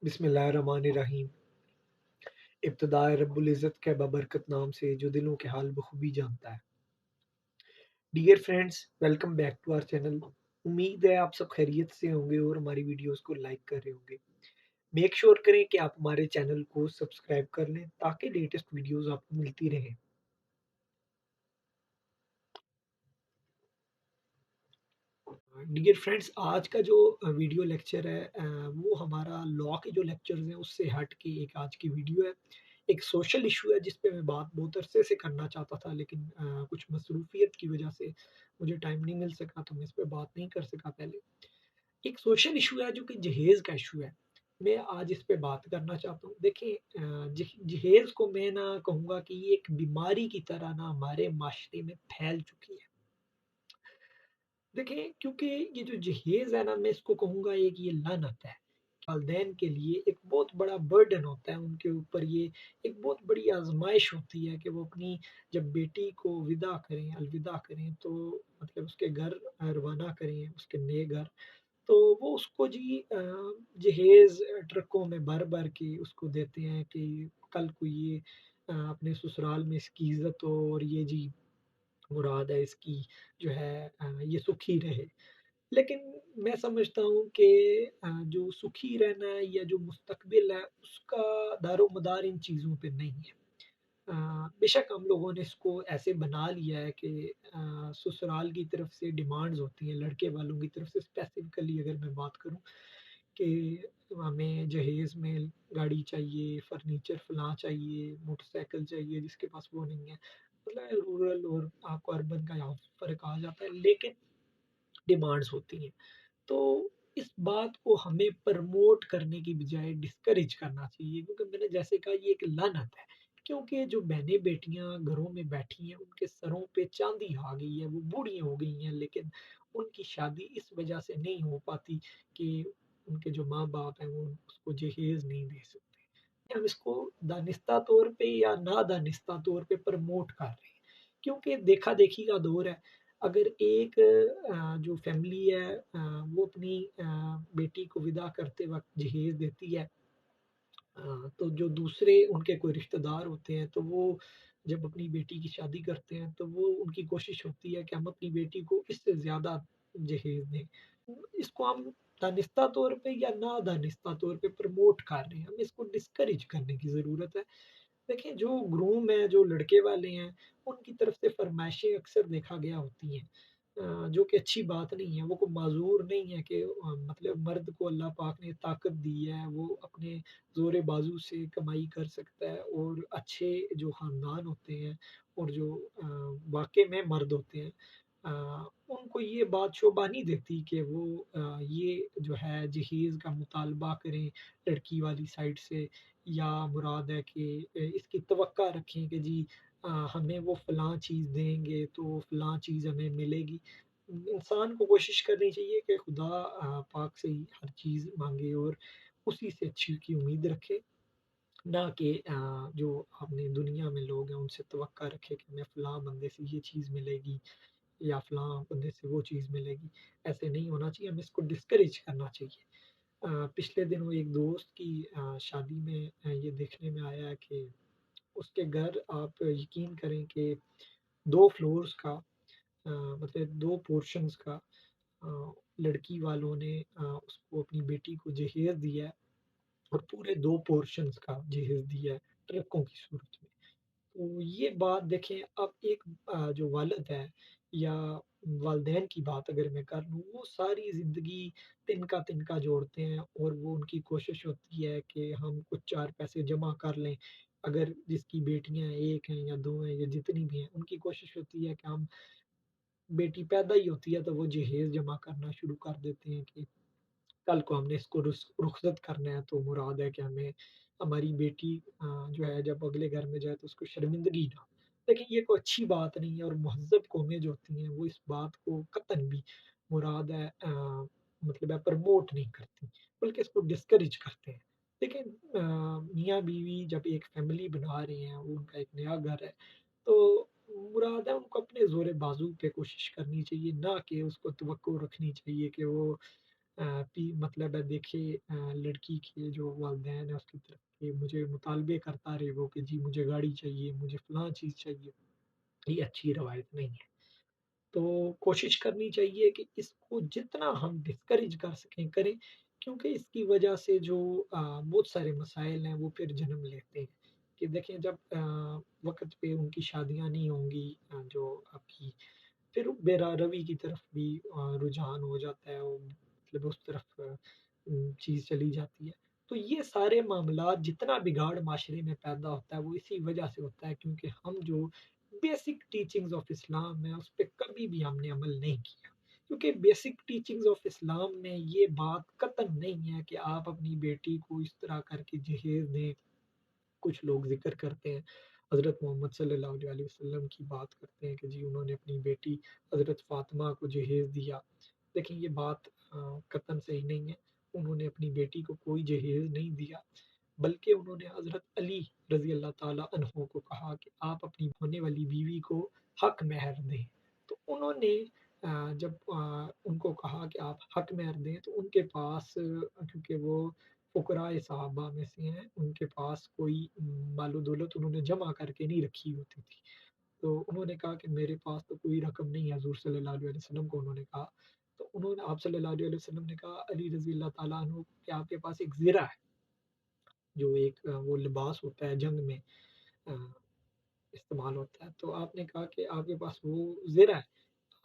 बिस्मिल्लाहिर्रहमानिर्रहीम। इब्तिदाए रब्बुल इज़्ज़त के बबरकत नाम से जो दिलों के हाल बखूबी जानता है। Dear friends, welcome back to our channel. उम्मीद है आप सब खैरियत से होंगे और हमारी वीडियोस को लाइक कर रहे होंगे। मेक श्योर करें कि आप हमारे चैनल को सब्सक्राइब कर लें ताकि लेटेस्ट वीडियोस आपको मिलती रहें। डियर फ्रेंड्स, आज का जो वीडियो लेक्चर है वो हमारा लॉ के जो लेक्चर्स हैं उससे हट के एक आज की वीडियो है। एक सोशल इशू है जिस पे मैं बात बहुत अरसे से करना चाहता था, लेकिन कुछ मसरूफियत की वजह से मुझे टाइम नहीं मिल सका, तो मैं इस पे बात नहीं कर सका पहले। एक सोशल इशू है जो कि जहेज़ का इशू है। मैं आज इस पे बात करना चाहता हूँ। देखिए, जहेज़ को मैं ना कहूँगा कि ये एक बीमारी की तरह ना हमारे माशरे में फैल चुकी है। देखिए, क्योंकि ये जो जहेज़ है ना, मैं इसको कहूँगा एक ये लानत है। वालदैन के लिए एक बहुत बड़ा बर्डन होता है उनके ऊपर। ये एक बहुत बड़ी आज़माइश होती है कि वो अपनी जब बेटी को विदा करें, अलविदा करें, तो मतलब उसके घर रवाना करें, उसके नए घर। तो वो उसको जी जहेज़ ट्रकों में भर-भर के उसको देते हैं कि कल को ये अपने ससुराल में इसकी इज़्ज़त हो और ये जी मुराद है इसकी जो है ये सुखी रहे। लेकिन मैं समझता हूँ कि जो सुखी रहना है या जो मुस्तकबिल है उसका दारोमदार इन चीज़ों पे नहीं है। बेशक हम लोगों ने इसको ऐसे बना लिया है कि ससुराल की तरफ से डिमांड्स होती हैं, लड़के वालों की तरफ से स्पेसिफिकली अगर मैं बात करूँ कि हमें जहेज़ में गाड़ी चाहिए, फर्नीचर फलाँ चाहिए, मोटरसाइकिल चाहिए, जिसके पास वो नहीं है। मतलब रूरल और आपको अर्बन का यहाँ फ़र्क आ जाता है, लेकिन डिमांड्स होती हैं। तो इस बात को हमें प्रमोट करने की बजाय डिस्करेज करना चाहिए, क्योंकि मैंने जैसे कहा ये एक लानत है। क्योंकि जो बहनें बेटियां घरों में बैठी हैं उनके सरों पे चांदी आ गई है, वो बूढ़ी हो गई हैं, लेकिन उनकी शादी इस वजह से नहीं हो पाती कि उनके जो माँ बाप हैं वो उसको जहेज नहीं दे सकते। हम इसको दानिस्ता तौर पे या ना दानिस्ता तौर पे प्रमोट कर रहे हैं, क्योंकि देखा देखी का दौर है। अगर एक जो फैमिली है वो अपनी बेटी को विदा करते वक्त जहेज देती है, तो जो दूसरे उनके कोई रिश्तेदार होते हैं तो वो जब अपनी बेटी की शादी करते हैं तो वो उनकी कोशिश होती है कि हम अपनी बेटी को इससे ज़्यादा जहेज दें। इसको हम दानिस्ता तौर पे या ना दानिस्ता तौर पे प्रमोट कर रहे हैं, हमें इसको डिस्करेज करने की ज़रूरत है। देखिए, जो ग्रूम है, जो लड़के वाले हैं, उनकी तरफ से फ़रमाइशें अक्सर देखा गया होती हैं, जो कि अच्छी बात नहीं है। वो कोई माज़ूर नहीं है कि मतलब मर्द को अल्लाह पाक ने ताकत दी है, वो अपने ज़ोर बाज़ू से कमाई कर सकता है, और अच्छे जो ख़ानदान होते हैं और जो वाक़ई में मर्द होते हैं, अ, उनको ये बात शोभा नहीं देती कि वो ये जो है जहेज़ का मुतालबा करें लड़की वाली साइड से, या मुराद है कि इसकी तवक्का रखें कि जी हमें वो फ़लाँ चीज़ देंगे तो फ़लाँ चीज़ हमें मिलेगी। इंसान को कोशिश करनी चाहिए कि खुदा पाक से ही हर चीज़ माँगे और उसी से अच्छी की उम्मीद रखे, ना कि जो अपनी दुनिया में लोग हैं उनसे तवक्का रखे कि हमें फ़लाँ बंदे से ये चीज़ मिलेगी या फ़लाँ बंदे से वो चीज़ मिलेगी। ऐसे नहीं होना चाहिए, हमें इसको डिस्करेज करना चाहिए। पिछले दिनों एक दोस्त की शादी में ये देखने में आया कि उसके घर, आप यकीन करें कि 2 फ्लोर्स का मतलब 2 पोर्शंस का लड़की वालों ने उसको अपनी बेटी को जहेज़ दिया है, और पूरे 2 पोर्शंस का जहेज़ दिया है, ट्रकों की सूरत में। तो ये बात देखें, अब एक जो वालिद है या वालिदैन की बात अगर मैं कर लूँ, वो सारी ज़िंदगी तिनका-तिनका जोड़ते हैं और वो उनकी कोशिश होती है कि हम कुछ 4 पैसे जमा कर लें। अगर जिसकी बेटियाँ 1 हैं या 2 हैं या जितनी भी हैं, उनकी कोशिश होती है कि हम, बेटी पैदा ही होती है तो वो जहेज़ जमा करना शुरू कर देते हैं कि कल को हमने इसको रुखसत करना है, तो मुराद है कि हमें हमारी बेटी जो है जब अगले घर में जाए तो उसको शर्मिंदगी ना हो। देखिए, ये कोई अच्छी बात नहीं है, और महज़्ज़ब कौमें जो होती हैं वो इस बात को कतई भी मुराद है मतलब है प्रमोट नहीं करती, बल्कि इसको डिस्करेज करते हैं। देखिए, मियाँ-बीवी जब एक फैमिली बना रहे हैं, वो उनका एक नया घर है, तो मुराद है उनको अपने ज़ोर बाज़ू पे कोशिश करनी चाहिए, ना कि उसको तवक्को रखनी चाहिए कि वो بھی مطلب ہے دیکھے لڑکی کے جو والدین ہیں اس کی طرف کہ مجھے مطالبے کرتا رہے وہ کہ جی مجھے گاڑی چاہیے، مجھے فلاں چیز چاہیے، یہ اچھی روایت نہیں ہے۔ تو کوشش کرنی چاہیے کہ اس کو جتنا ہم ڈسکریج کر سکیں کریں، کیونکہ اس کی وجہ سے جو بہت سارے مسائل ہیں وہ پھر جنم لیتے ہیں کہ دیکھیں جب وقت پہ ان کی شادیاں نہیں ہوں گی جو آپ کی، پھر بے روی کی طرف بھی رجحان ہو جاتا ہے، وہ مطلب اس طرف چیز چلی جاتی ہے۔ تو یہ سارے معاملات جتنا بگاڑ معاشرے میں پیدا ہوتا ہے وہ اسی وجہ سے ہوتا ہے کیونکہ ہم جو بیسک ٹیچنگز آف اسلام ہے اس پہ کبھی بھی ہم نے عمل نہیں کیا، کیونکہ بیسک ٹیچنگز آف اسلام میں یہ بات قطعاً نہیں ہے کہ آپ اپنی بیٹی کو اس طرح کر کے جہیز دیں۔ کچھ لوگ ذکر کرتے ہیں حضرت محمد صلی اللہ علیہ وسلم کی بات کرتے ہیں کہ جی انہوں نے اپنی بیٹی حضرت فاطمہ کو جہیز دیا۔ لیکن یہ بات قطعاً صحیح نہیں ہے، انہوں نے اپنی بیٹی کو کوئی جہیز نہیں دیا، بلکہ انہوں نے حضرت علی رضی اللہ تعالیٰ عنہ کو کہا کہ آپ اپنی ہونے والی بیوی کو حق مہر دیں۔ تو انہوں نے جب ان کو کہا کہ آپ حق مہر دیں تو ان کے پاس کیونکہ وہ فقراء صحابہ میں سے ہیں، ان کے پاس کوئی مال و دولت انہوں نے جمع کر کے نہیں رکھی ہوتی تھی، تو انہوں نے کہا کہ میرے پاس تو کوئی رقم نہیں ہے، حضور صلی اللہ علیہ وسلم کو انہوں نے کہا، تو انہوں نے آپ صلی اللہ علیہ وسلم نے کہا علی رضی اللہ تعالیٰ عنہ کہ آپ کے پاس ایک زرہ ہے، جو ایک وہ لباس ہوتا ہے جنگ میں آ، استعمال ہوتا ہے، تو آپ نے کہا کہ آپ کے پاس وہ زرہ ہے،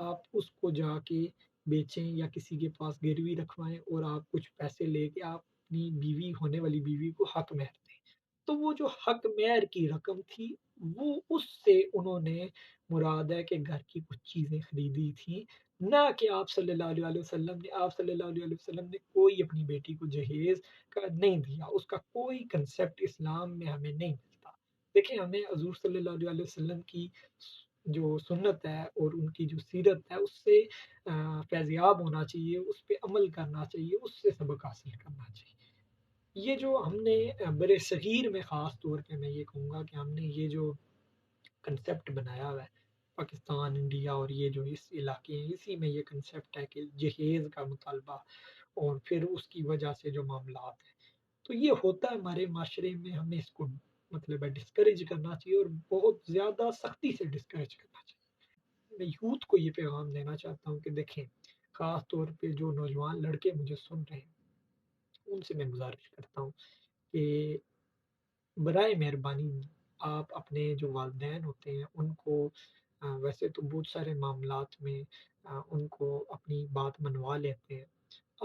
آپ اس کو جا کے بیچیں یا کسی کے پاس گروی رکھوائیں اور آپ کچھ پیسے لے کے آپ اپنی بیوی ہونے والی بیوی کو حق مہر دیں۔ تو وہ جو حق مہر کی رقم تھی وہ اس سے انہوں نے مراد ہے کہ گھر کی کچھ چیزیں خریدی تھیں، نہ کہ آپ صلی اللہ علیہ وسلم نے کوئی اپنی بیٹی کو جہیز کا نہیں دیا، اس کا کوئی کنسپٹ اسلام میں ہمیں نہیں ملتا۔ دیکھیں ہمیں حضور صلی اللہ علیہ وسلم کی جو سنت ہے اور ان کی جو سیرت ہے اس سے فیضیاب ہونا چاہیے، اس پہ عمل کرنا چاہیے، اس سے سبق حاصل کرنا چاہیے۔ یہ جو ہم نے برِ صغیر میں خاص طور پہ میں یہ کہوں گا کہ ہم نے یہ جو کنسپٹ بنایا ہوا ہے پاکستان، انڈیا اور یہ جو اس علاقے ہیں اسی میں یہ کنسپٹ ہے کہ جہیز کا مطالبہ اور پھر اس کی وجہ سے جو معاملات ہیں، تو یہ ہوتا ہے ہمارے معاشرے میں، ہمیں اس کو مطلب ہے ڈسکریج کرنا چاہیے اور بہت زیادہ سختی سے ڈسکریج کرنا چاہیے۔ میں یوتھ کو یہ پیغام دینا چاہتا ہوں کہ دیکھیں خاص طور پہ جو نوجوان لڑکے مجھے سن رہے ہیں ان سے میں گزارش کرتا ہوں کہ برائے مہربانی آپ اپنے جو والدین ہوتے ہیں ان کو ویسے تو بہت سارے معاملات میں ان کو اپنی بات منوا لیتے ہیں،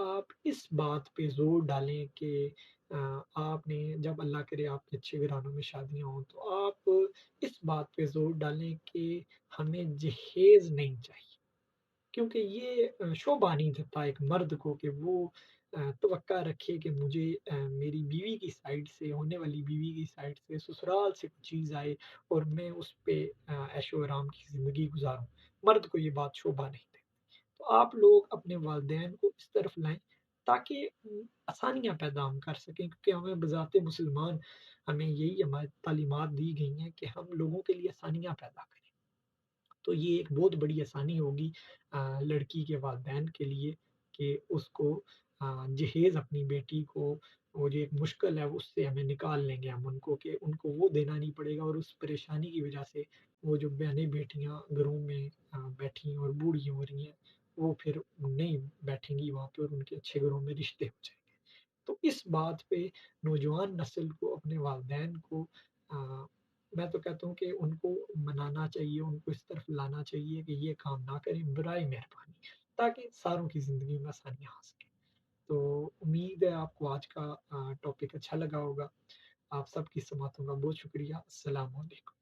آپ اس بات پہ زور ڈالیں کہ آپ نے جب اللہ کرے آپ کے اچھے گھرانوں میں شادیاں ہوں تو آپ اس بات پہ زور ڈالیں کہ ہمیں جہیز نہیں چاہیے، کیونکہ یہ شوبھا نہیں دیتا ایک مرد کو کہ وہ توقع رکھے کہ مجھے میری بیوی کی سائڈ سے ہونے والی بیوی کی سائڈ سے سسرال سے کچھ چیز آئے اور میں اس پہ عیش و آرام کی زندگی گزاروں، مرد کو یہ بات شوبھا نہیں دے۔ تو آپ لوگ اپنے والدین کو اس طرف لائیں تاکہ آسانیاں پیدا ہم کر سکیں، کیونکہ ہمیں بذات مسلمان ہمیں یہی ہماری تعلیمات دی گئی ہیں کہ ہم لوگوں کے لیے آسانیاں پیدا کریں۔ تو یہ ایک بہت بڑی آسانی ہوگی لڑکی کے والدین کے لیے کہ اس کو جہیز اپنی بیٹی کو وہ جو ایک مشکل ہے اس سے ہمیں نکال لیں گے ہم ان کو کہ ان کو وہ دینا نہیں پڑے گا، اور اس پریشانی کی وجہ سے وہ جو بہنیں بیٹیاں گھروں میں بیٹھی اور بوڑھی ہو رہی ہیں وہ پھر نہیں بیٹھیں گی وہاں پہ اور ان کے اچھے گھروں میں رشتے ہو جائیں گے۔ تو اس بات پہ نوجوان نسل کو اپنے والدین کو میں تو کہتا ہوں کہ ان کو منانا چاہیے، ان کو اس طرف لانا چاہیے کہ یہ کام نہ کریں برائے مہربانی، تاکہ ساروں کی زندگی میں آسانیاں آ سکیں۔ تو امید ہے آپ کو آج کا ٹاپک اچھا لگا ہوگا۔ آپ سب کی سماعتوں کا بہت شکریہ۔ السلام علیکم۔